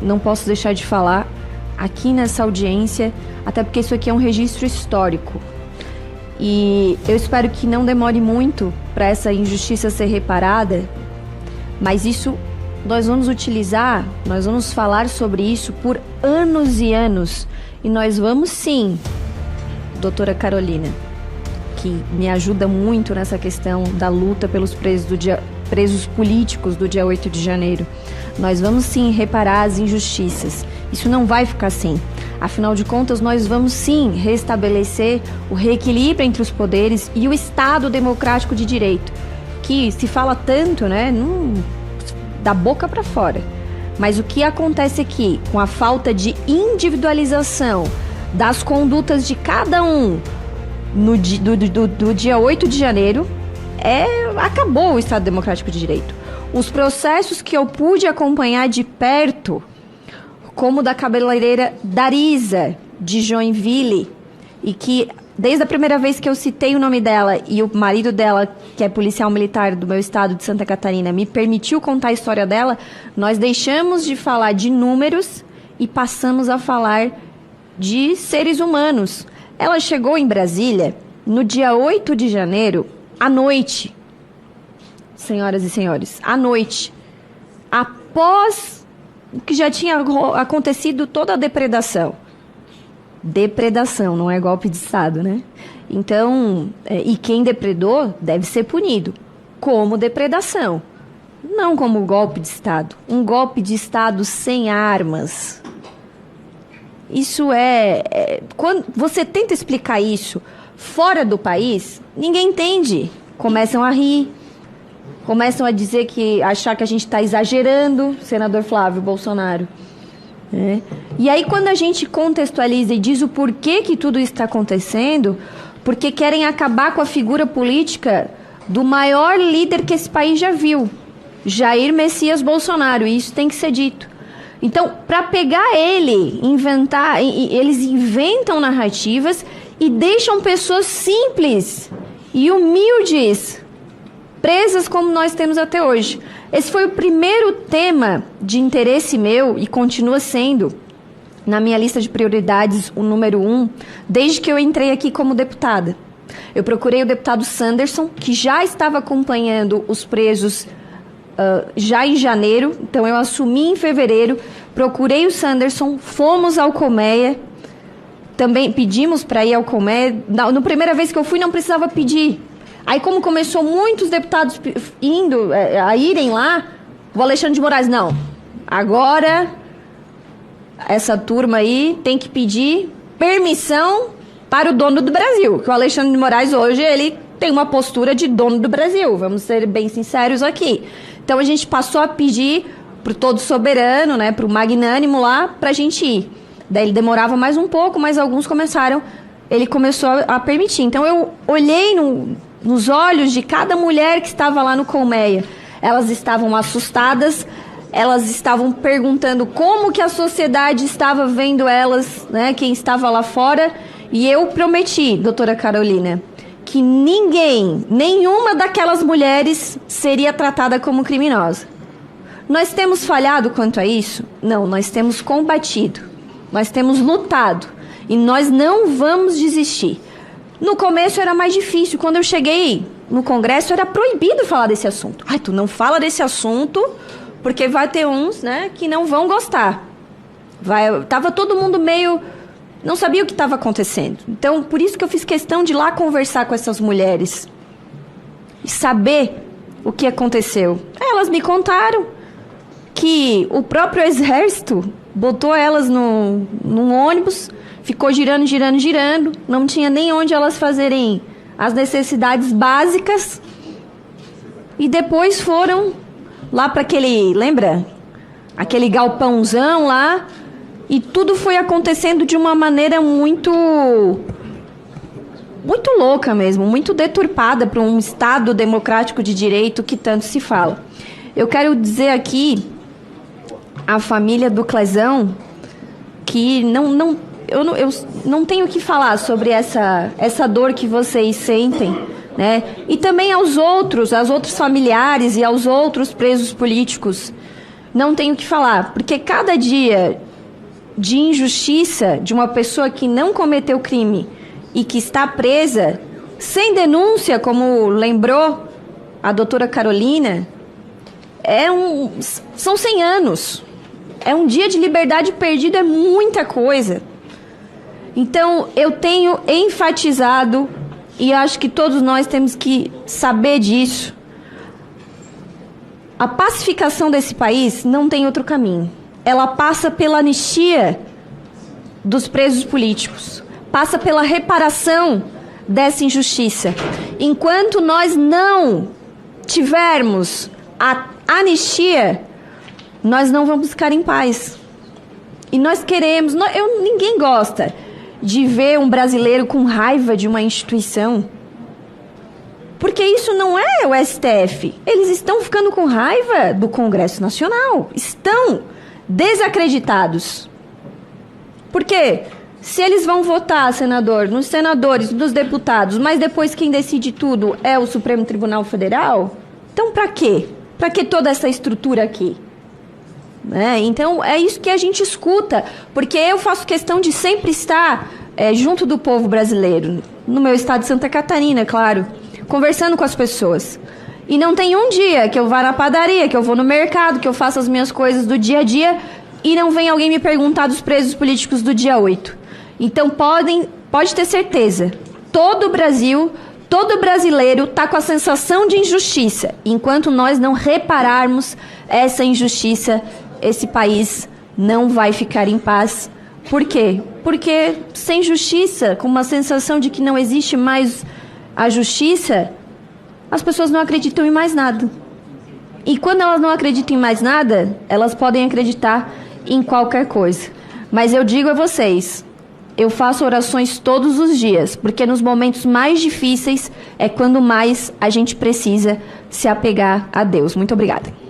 não posso deixar de falar aqui nessa audiência, até porque isso aqui é um registro histórico. E eu espero que não demore muito para essa injustiça ser reparada, mas isso nós vamos utilizar, nós vamos falar sobre isso por anos e anos. E nós vamos sim, doutora Carolina, que me ajuda muito nessa questão da luta pelos presos políticos do dia 8 de janeiro. Nós vamos sim reparar as injustiças. Isso não vai ficar assim. Afinal de contas, nós vamos sim restabelecer o reequilíbrio entre os poderes e o Estado democrático de direito, que se fala tanto, né, da boca para fora. Mas o que acontece aqui, com a falta de individualização das condutas de cada um do dia 8 de janeiro, acabou o Estado Democrático de Direito. Os processos que eu pude acompanhar de perto, como o da cabeleireira Darisa, de Joinville, e que desde a primeira vez que eu citei o nome dela e o marido dela, que é policial militar do meu estado de Santa Catarina, me permitiu contar a história dela, nós deixamos de falar de números e passamos a falar de seres humanos. Ela chegou em Brasília no dia 8 de janeiro, à noite, senhoras e senhores, à noite, após que já tinha acontecido toda a depredação. Depredação, não é golpe de Estado, né? Então, e quem depredou deve ser punido como depredação, não como golpe de Estado. Um golpe de Estado sem armas. Isso quando você tenta explicar isso fora do país, ninguém entende. Começam a rir, começam a dizer achar que a gente está exagerando, senador Flávio Bolsonaro. E aí, quando a gente contextualiza e diz o porquê que tudo isso está acontecendo, porque querem acabar com a figura política do maior líder que esse país já viu, Jair Messias Bolsonaro, e isso tem que ser dito. Então, para pegar eles inventam narrativas e deixam pessoas simples e humildes presas como nós temos até hoje. Esse foi o primeiro tema de interesse meu e continua sendo, na minha lista de prioridades, o número 1, desde que eu entrei aqui como deputada. Eu procurei o deputado Sanderson, que já estava acompanhando os presos já em janeiro, então eu assumi em fevereiro, procurei o Sanderson, fomos ao Colmeia, também pedimos para ir ao Colmeia. Na primeira vez que eu fui, não precisava pedir. Aí, como começou muitos deputados a irem lá, o Alexandre de Moraes, não, agora essa turma aí tem que pedir permissão para o dono do Brasil, que o Alexandre de Moraes hoje, ele tem uma postura de dono do Brasil, vamos ser bem sinceros aqui. Então, a gente passou a pedir para o todo soberano, né, para o magnânimo lá, para a gente ir. Daí ele demorava mais um pouco, mas alguns ele começou a permitir. Então, eu olhei nos olhos de cada mulher que estava lá no Colmeia. Elas estavam assustadas, elas estavam perguntando como que a sociedade estava vendo elas, né, quem estava lá fora. E eu prometi, doutora Carolina, que nenhuma daquelas mulheres seria tratada como criminosa. Nós temos falhado quanto a isso? Não, nós temos combatido, nós temos lutado e nós não vamos desistir. No começo era mais difícil. Quando eu cheguei no Congresso, era proibido falar desse assunto. Ai, tu não fala desse assunto, porque vai ter uns, né, que não vão gostar. Tava todo mundo não sabia o que estava acontecendo. Então, por isso que eu fiz questão de ir lá conversar com essas mulheres e saber o que aconteceu. Elas me contaram que o próprio Exército botou elas num ônibus, ficou girando, não tinha nem onde elas fazerem as necessidades básicas, e depois foram lá para lembra? Aquele galpãozão lá, e tudo foi acontecendo de uma maneira muito louca mesmo, muito deturpada para um Estado democrático de direito que tanto se fala. Eu quero dizer aqui à família do Clezão que eu não tenho o que falar sobre essa dor que vocês sentem, né? E também aos outros familiares e aos outros presos políticos. não tenho o que falar, porque cada dia de injustiça de uma pessoa que não cometeu crime e que está presa, sem denúncia, como lembrou a doutora Carolina, são 100 anos. É um dia de liberdade perdido, é muita coisa. Então, eu tenho enfatizado, e acho que todos nós temos que saber disso, a pacificação desse país não tem outro caminho. Ela passa pela anistia dos presos políticos, passa pela reparação dessa injustiça. Enquanto nós não tivermos a anistia, nós não vamos ficar em paz. E nós queremos... ninguém gosta de ver um brasileiro com raiva de uma instituição. Porque isso não é o STF. Eles estão ficando com raiva do Congresso Nacional. Estão desacreditados. Por quê? Se eles vão votar, senador, nos senadores, nos deputados, mas depois quem decide tudo é o Supremo Tribunal Federal, então para quê? Para que toda essa estrutura aqui? Então, é isso que a gente escuta, porque eu faço questão de sempre estar junto do povo brasileiro, no meu estado de Santa Catarina, claro, conversando com as pessoas. E não tem um dia que eu vá na padaria, que eu vou no mercado, que eu faça as minhas coisas do dia a dia e não vem alguém me perguntar dos presos políticos do dia 8. Então, pode ter certeza, todo o Brasil, todo brasileiro está com a sensação de injustiça. Enquanto nós não repararmos essa injustiça, esse país não vai ficar em paz. Por quê? Porque sem justiça, com uma sensação de que não existe mais a justiça, as pessoas não acreditam em mais nada. E quando elas não acreditam em mais nada, elas podem acreditar em qualquer coisa. Mas eu digo a vocês, eu faço orações todos os dias, porque nos momentos mais difíceis é quando mais a gente precisa se apegar a Deus. Muito obrigada.